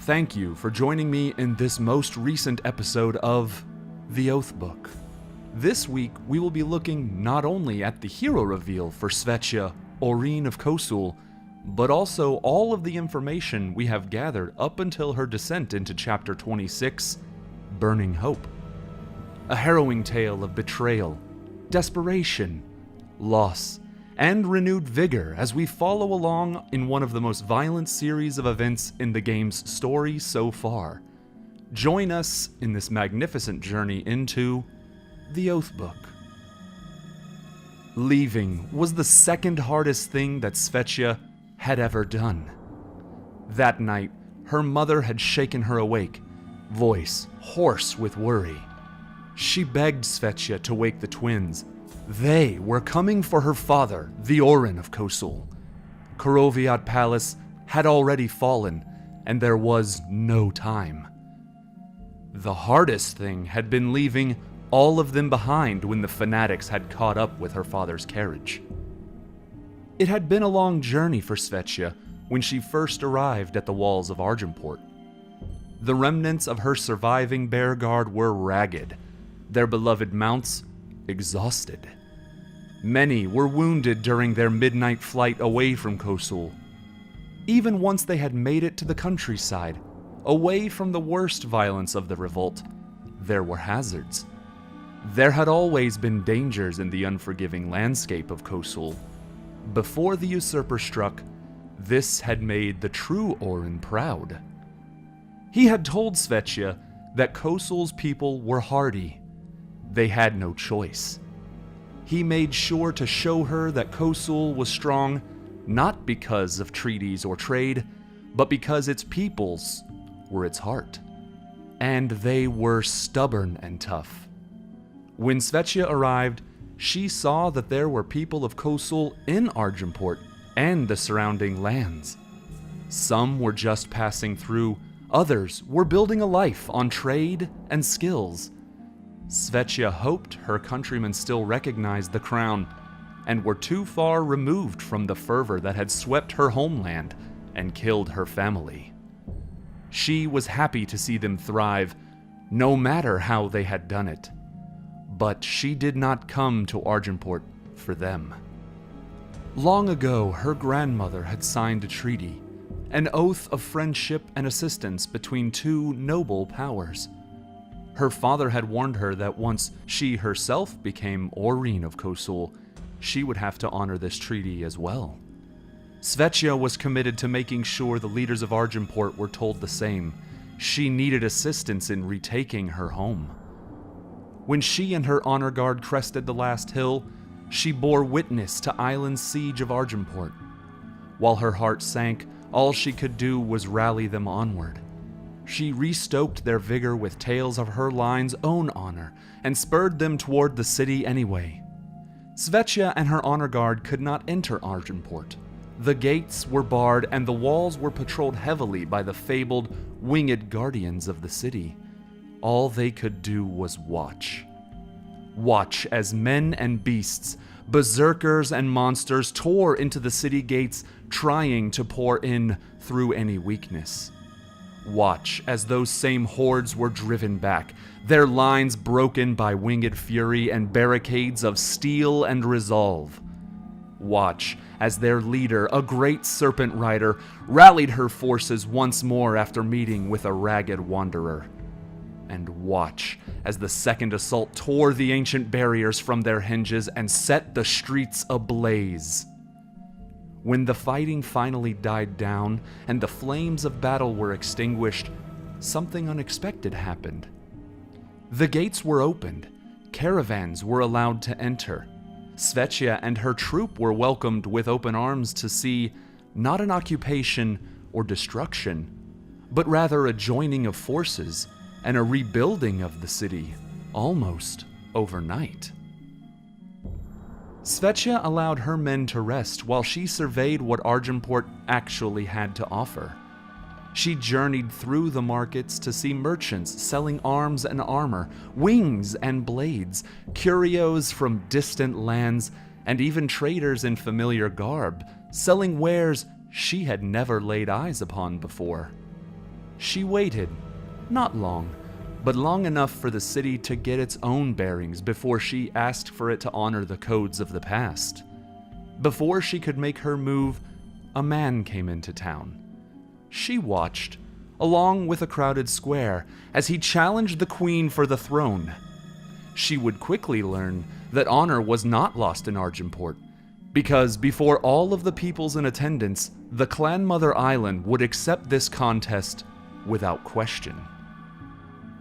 Thank you for joining me in this most recent episode of the Oathbook. This week, we will be looking not only at the hero reveal for Svetya, Orene of Kosul, but also all of the information we have gathered up until her descent into Chapter 26, Burning Hope. A harrowing tale of betrayal, desperation, loss, and renewed vigor as we follow along in one of the most violent series of events in the game's story so far. Join us in this magnificent journey into the Oathbook. Leaving was the second hardest thing that Svetya had ever done. That night, her mother had shaken her awake, voice hoarse with worry. She begged Svetya to wake the twins. They were coming for her father, the Orene of Kosul. Koroviat Palace had already fallen, and there was no time. The hardest thing had been leaving all of them behind when the fanatics had caught up with her father's carriage. It had been a long journey for Svetya when she first arrived at the walls of Argenport. The remnants of her surviving bear guard were ragged, their beloved mounts exhausted. Many were wounded during their midnight flight away from Kosul. Even once they had made it to the countryside, away from the worst violence of the revolt, there were hazards. There had always been dangers in the unforgiving landscape of Kosul. Before the usurper struck, this had made the true Orene proud. He had told Svetya that Kosul's people were hardy. They had no choice. He made sure to show her that Kosul was strong, not because of treaties or trade, but because its peoples were its heart. And they were stubborn and tough. When Svetya arrived, she saw that there were people of Kosul in Argenport and the surrounding lands. Some were just passing through, others were building a life on trade and skills. Svetya hoped her countrymen still recognized the crown and were too far removed from the fervor that had swept her homeland and killed her family. She was happy to see them thrive, no matter how they had done it. But she did not come to Argenport for them. Long ago, her grandmother had signed a treaty, an oath of friendship and assistance between two noble powers. Her father had warned her that once she herself became Orene of Kosul, she would have to honor this treaty as well. Svetya was committed to making sure the leaders of Argenport were told the same. She needed assistance in retaking her home. When she and her honor guard crested the last hill, she bore witness to Island's siege of Argenport. While her heart sank, all she could do was rally them onward. She restoked their vigor with tales of her line's own honor and spurred them toward the city anyway. Svetya and her honor guard could not enter Argenport. The gates were barred and the walls were patrolled heavily by the fabled winged guardians of the city. All they could do was watch. Watch as men and beasts, berserkers and monsters tore into the city gates, trying to pour in through any weakness. Watch as those same hordes were driven back, their lines broken by winged fury and barricades of steel and resolve. Watch as their leader, a great serpent rider, rallied her forces once more after meeting with a ragged wanderer. And watch as the second assault tore the ancient barriers from their hinges and set the streets ablaze. When the fighting finally died down and the flames of battle were extinguished, something unexpected happened. The gates were opened, caravans were allowed to enter. Svetya and her troop were welcomed with open arms to see not an occupation or destruction, but rather a joining of forces and a rebuilding of the city, almost overnight. Svetya allowed her men to rest while she surveyed what Argenport actually had to offer. She journeyed through the markets to see merchants selling arms and armor, wings and blades, curios from distant lands, and even traders in familiar garb, selling wares she had never laid eyes upon before. She waited, not long, but long enough for the city to get its own bearings before she asked for it to honor the codes of the past. Before she could make her move, a man came into town. She watched, along with a crowded square, as he challenged the queen for the throne. She would quickly learn that honor was not lost in Argenport, because before all of the peoples in attendance, the Clan Mother Island would accept this contest without question.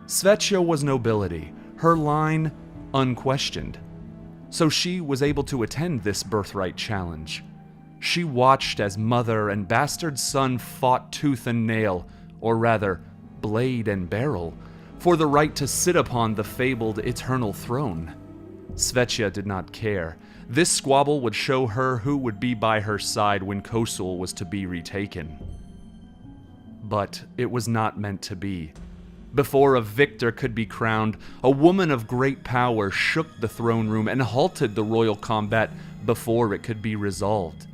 Svetya was nobility, her line unquestioned, so she was able to attend this birthright challenge. She watched as mother and bastard son fought tooth and nail, or rather, blade and barrel, for the right to sit upon the fabled eternal throne. Svetya did not care. This squabble would show her who would be by her side when Kosul was to be retaken. But it was not meant to be. Before a victor could be crowned, a woman of great power shook the throne room and halted the royal combat before it could be resolved.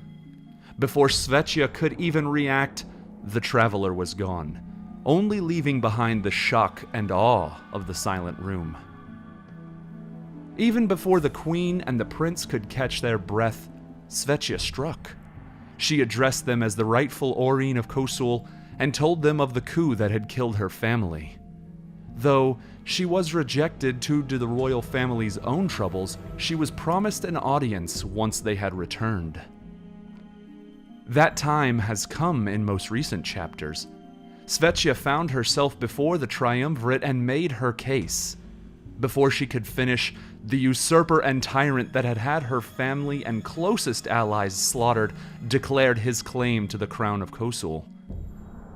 Before Svetya could even react, the traveler was gone, only leaving behind the shock and awe of the silent room. Even before the queen and the prince could catch their breath, Svetya struck. She addressed them as the rightful Orene of Kosul and told them of the coup that had killed her family. Though she was rejected due to the royal family's own troubles, she was promised an audience once they had returned. That time has come in most recent chapters. Svetya found herself before the triumvirate and made her case. Before she could finish, the usurper and tyrant that had had her family and closest allies slaughtered declared his claim to the crown of Kosul.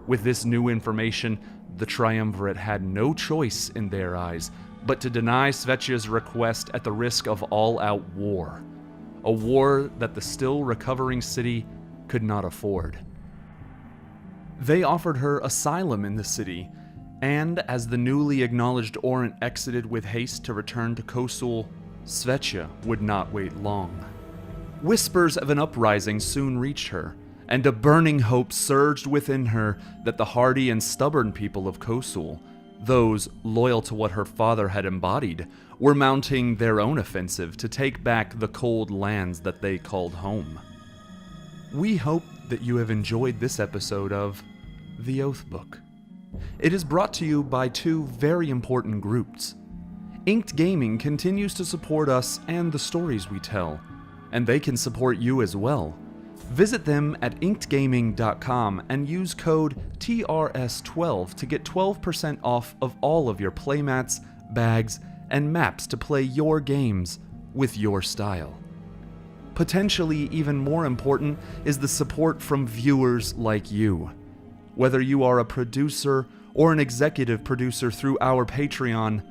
With this new information, the triumvirate had no choice in their eyes but to deny Svetya's request at the risk of all-out war. A war that the still recovering city could not afford. They offered her asylum in the city, and as the newly acknowledged Orene exited with haste to return to Kosul, Svetya would not wait long. Whispers of an uprising soon reached her, and a burning hope surged within her that the hardy and stubborn people of Kosul, those loyal to what her father had embodied, were mounting their own offensive to take back the cold lands that they called home. We hope that you have enjoyed this episode of The Oathbook. It is brought to you by two very important groups. Inked Gaming continues to support us and the stories we tell, and they can support you as well. Visit them at inkedgaming.com and use code TRS12 to get 12% off of all of your playmats, bags, and maps to play your games with your style. Potentially even more important is the support from viewers like you. Whether you are a producer or an executive producer through our Patreon,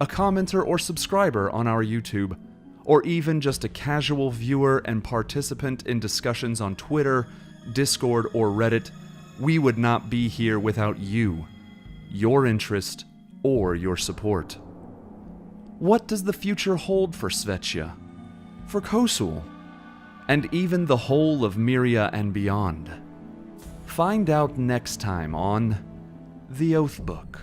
a commenter or subscriber on our YouTube, or even just a casual viewer and participant in discussions on Twitter, Discord, or Reddit, we would not be here without you, your interest, or your support. What does the future hold for Svetya, for Kosul, and even the whole of Myria and beyond? Find out next time on The Oathbook.